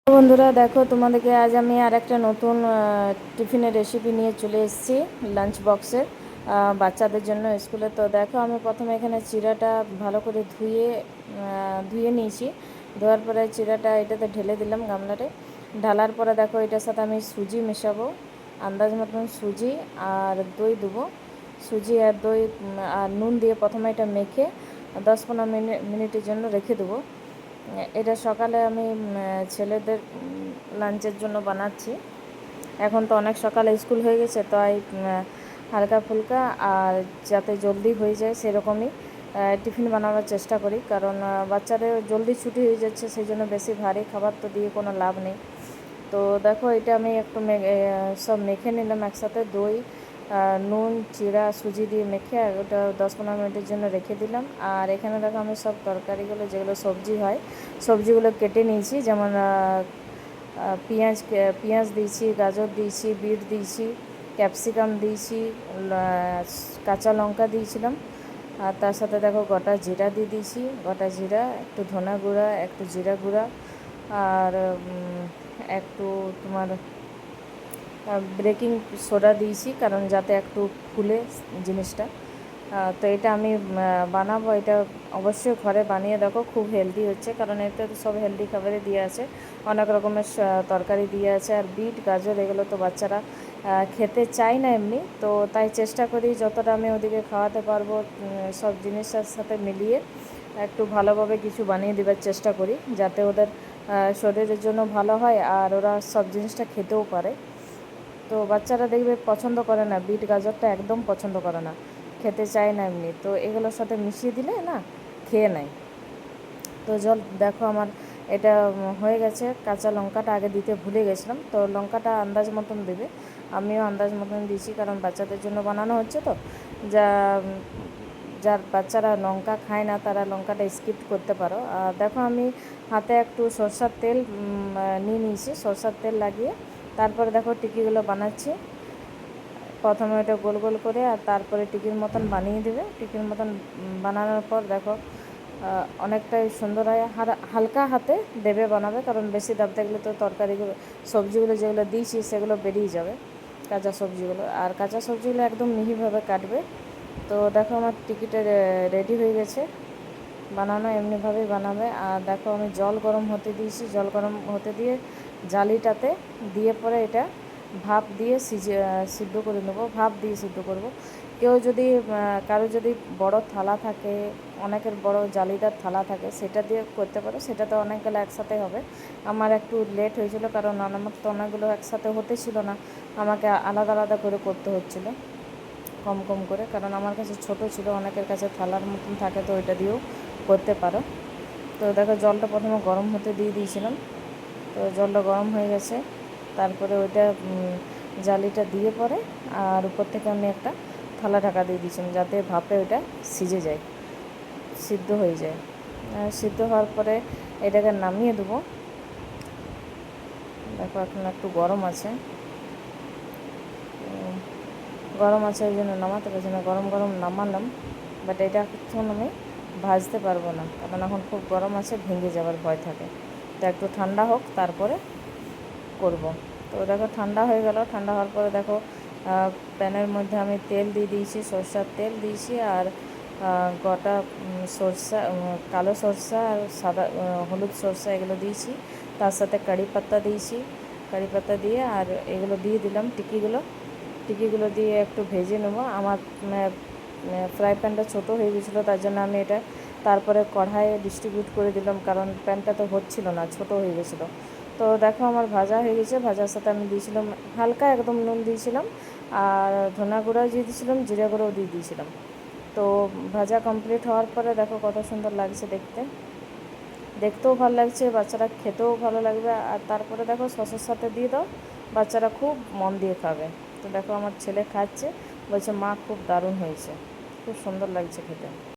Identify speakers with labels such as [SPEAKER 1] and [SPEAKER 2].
[SPEAKER 1] বন্ধুরা দেখো, তোমাদেরকে আজ আমি আর একটা নতুন টিফিনের রেসিপি নিয়ে চলে এসেছি লাঞ্চ বক্সের বাচ্চাদের জন্য স্কুলে। তো দেখো, আমি প্রথমে এখানে চিড়াটা ভালো করে ধুয়ে নিয়েছি। ধোয়ার পরে চিড়াটা এটাতে ঢেলে দিলাম গামলাতে। ঢালার পরে দেখো, এটার সাথে আমি সুজি মেশাবো, আন্দাজ মতন সুজি আর দই দেবো। সুজি আর দই আর নুন দিয়ে প্রথমে এটা মেখে 10-15 মিনিটের জন্য রেখে দেবো। এটা সকালে আমি ছেলেদের লাঞ্চের জন্য বানাচ্ছি। এখন তো অনেক সকালে স্কুল হয়ে গেছে, তাই হালকা ফুলকা আর যাতে জলদি হয়ে যায় সেরকমই টিফিন বানানোর চেষ্টা করি। কারণ বাচ্চাদের জলদি ছুটি হয়ে যাচ্ছে, সেই জন্য বেশি ভারী খাবার তো দিয়ে কোনো লাভ নেই। তো দেখো, এটা আমি একটু সব মেখে নিলাম একসাথে। দই, নুন, চিড়া, সুজি দিয়ে মেখে ওটা 10-15 মিনিটের জন্য রেখে দিলাম। আর এখানে দেখো, আমি সব তরকারিগুলো যেগুলো সবজি হয় সবজিগুলো কেটে নিয়েছি। যেমন পেঁয়াজ দিয়েছি, গাজর দিয়েছি, বিট দিয়েছি, ক্যাপসিকাম দিয়েছি, কাঁচা লঙ্কা দিয়েছিলাম। আর তার সাথে দেখো গোটা জিরা দিয়ে দিয়েছি, গোটা জিরা, একটু ধনা গুঁড়া, একটু জিরা গুঁড়া, আর একটু তোমার বেকিং সোডা দিয়েছি, কারণ যাতে একটু ফুলে জিনিসটা। তো এটা আমি বানাবো। এটা অবশ্যই ঘরে বানিয়ে দেখো, খুব হেলদি হচ্ছে, কারণ এতে তো সব হেলদি খাবারই দিয়ে আছে, অনেক রকমের তরকারি দিয়ে আছে। আর বিট, গাজর এগুলো তো বাচ্চারা খেতে চায় না এমনি, তো তাই চেষ্টা করি যতটা আমি ওদিকে খাওয়াতে পারবো সব জিনিসের সাথে মিলিয়ে একটু ভালোভাবে কিছু বানিয়ে দেওয়ার চেষ্টা করি, যাতে ওদের শরীরের জন্য ভালো হয় আর ওরা সব জিনিসটা খেতেও পারে। তো বাচ্চারা দেখবে পছন্দ করে না, বিট গাজরটা একদম পছন্দ করে না, খেতে চায় না এমনি। তো এগুলোর সাথে মিশিয়ে দিলে না খেয়ে নেয়। তো দেখো, আমার এটা হয়ে গেছে। কাঁচা লঙ্কাটা আগে দিতে ভুলে গেছিলাম, তো লঙ্কাটা আন্দাজ মতন দেবে। আমিও আন্দাজ মতন দিয়েছি, কারণ বাচ্চাদের জন্য বানানো হচ্ছে। তো যা যার বাচ্চারা লঙ্কা খায় না তারা লঙ্কাটা স্কিপ করতে পারো। আর দেখো, আমি হাতে একটু সরষার তেল নিয়ে নিয়েছি। সরষার তেল লাগিয়ে তারপরে দেখো টিকিগুলো বানাচ্ছি। প্রথমে ওটা গোল গোল করে আর তারপরে টিকির মতন বানিয়ে দেবে। টিকির মতন বানানোর পর দেখো অনেকটাই সুন্দর হয়। হালকা হাতে দেবে বানাবে, কারণ বেশি দাব দেখলে তো তরকারিগুলো সবজিগুলো যেগুলো দিয়েছি সেগুলো বেরিয়ে যাবে, কাঁচা সবজিগুলো। আর কাঁচা সবজিগুলো একদম মিহিভাবে কাটবে। তো দেখো, আমার টিকিটা রেডি হয়ে গেছে বানানো, এমনিভাবেই বানাবে। আর দেখো, আমি জল গরম হতে দিয়েছি। জল গরম হতে দিয়ে জালিটাতে দিয়ে পরে এটা ভাপ দিয়ে সিদ্ধ করে নেবো। ভাপ দিয়ে সিদ্ধ করব। কেউ যদি কারো যদি বড় থালা থাকে, অনেকের বড় জালিদার থালা থাকে, সেটা দিয়ে করতে পারো, সেটাতে অনেকগুলো একসাথে হবে। আমার একটু লেট হয়েছিল, কারণ আমার তো অনেকগুলো একসাথে হতে ছিল না, আমাকে আলাদা আলাদা করে করতে হচ্ছিলো, কম কম করে, কারণ আমার কাছে ছোট ছিল। অনেকের কাছে থালার মতন থাকে, তো ওইটা দিয়েও করতে পারো। তো দেখো, জলটা প্রথমে গরম হতে দিয়ে দিয়েছিলাম। তো জলটা গরম হয়ে গেছে, তারপরে ওইটা জালিটা দিয়ে পরে আর উপর থেকে আমি একটা থালা ঢাকা দিয়ে দিয়েছিলাম, যাতে ভাপে ওইটা সিজে যায়, সিদ্ধ হয়ে যায়। সিদ্ধ হওয়ার পরে এটাকে নামিয়ে দেবো। দেখো, এখন একটু গরম আছে, গরম আছে ওই জন্য নামাতে পারছি না। গরম গরম নামালাম, বাট এটা এখন আমি ভাজতে পারবো না, কারণ এখন খুব গরম আছে, ভেঙে যাওয়ার ভয় থাকে। তো একটু ঠান্ডা হোক, তারপরে করব। তো দেখো, ঠান্ডা হয়ে গেল। ঠান্ডা হওয়ার পরে দেখো, প্যানের মধ্যে আমি তেল দিয়ে দিয়েছি, সরষার তেল দিয়েছি। আর গোটা সরষা, কালো সরষা আর সাদা হলুদ সরষা এগুলো দিয়েছি। তার সাথে কারি পাতা দিয়েছি। কারি পাতা দিয়ে আর এগুলো দিয়ে দিলাম টিকিগুলো দিয়ে একটু ভেজে নেবো। আমার ফ্রাই প্যানটা ছোটো হয়ে গেছিলো, তার জন্য আমি এটা তারপরে কড়াইয়ে ডিস্ট্রিবিউট করে দিলাম, কারণ প্যানটা তো হচ্ছিলো না, ছোটো হয়ে গেছিলো। তো দেখো, আমার ভাজা হয়ে গেছে। ভাজার সাথে আমি দিয়েছিলাম হালকা একদম নুন দিয়েছিলাম, আর ধনা গুঁড়াও দিয়ে দিয়েছিলাম, জিরা গুঁড়োও দিয়ে দিয়েছিলাম। তো ভাজা কমপ্লিট হওয়ার পরে দেখো কত সুন্দর লাগছে দেখতে, দেখতেও ভালো লাগছে, বাচ্চারা খেতেও ভালো লাগবে। আর তারপরে দেখো, সসের সাথে দিয়ে দাও, বাচ্চারা খুব মন দিয়ে খাবে। তো দেখো, আমার ছেলে খাচ্ছে, বলছে মা খুব দারুণ হয়েছে, খুব সুন্দর লাগছে খেতে।